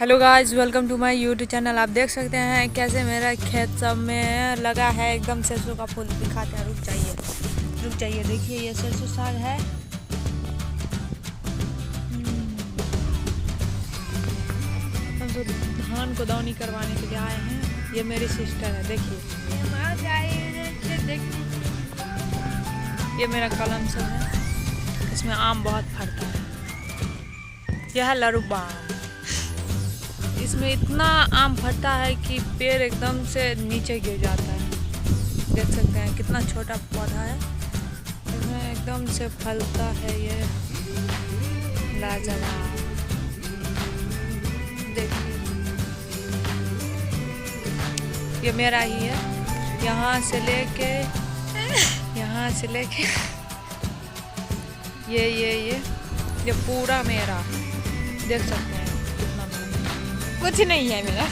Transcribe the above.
Hello guys, welcome to my YouTube channel. आप देख सकते हैं कैसे मेरा खेत सब में लगा है एकदम सरसों का फूल। दिखाते हैं, रुक जाइए। देखिए ये सरसों साग है। हम तो धान को दौनी करवाने के लिए आए हैं। ये मेरी सिस्टर है, देखिए। ये मेरा कलम सब है, इसमें आम बहुत फरता है। यह है लरूबा आम। इसमें इतना आम फटता है कि पेड़ एकदम से नीचे गिर जाता है। देख सकते हैं कितना छोटा पौधा है, इसमें एकदम से फलता है। ये लाजवाब, देखिए ये मेरा ही है। यहाँ से लेके ये पूरा मेरा। देख सकते हैं कितना कुछ नहीं है मेरा।